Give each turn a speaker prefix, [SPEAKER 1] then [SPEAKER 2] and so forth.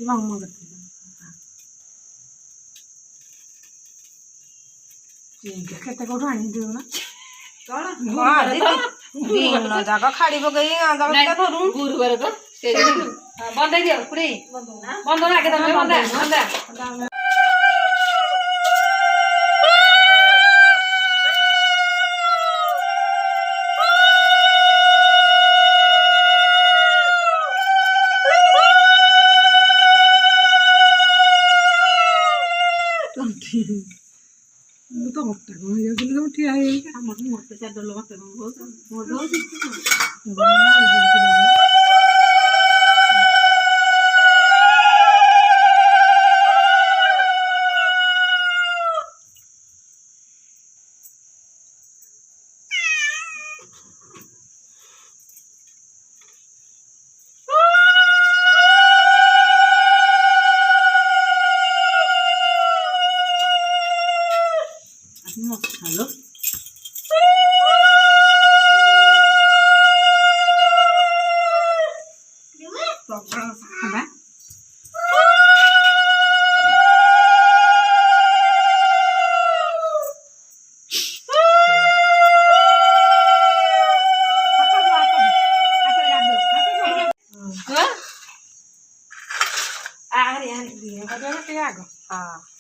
[SPEAKER 1] Mama betul. Jadi kita kau dah ini dulu na.
[SPEAKER 2] हाँ दीदी दिन न जाकर खाड़ी पकई आ जाकर क्या करूं
[SPEAKER 3] गुरुवार को बंद दियो पुरी बंद ना के तमे बंद
[SPEAKER 1] तो मक्ता को ये तो लोग ठीक है
[SPEAKER 3] हम मोटे चार डॉलर मत मोटो hello
[SPEAKER 1] ah hari hari dia kau jangan kayak aku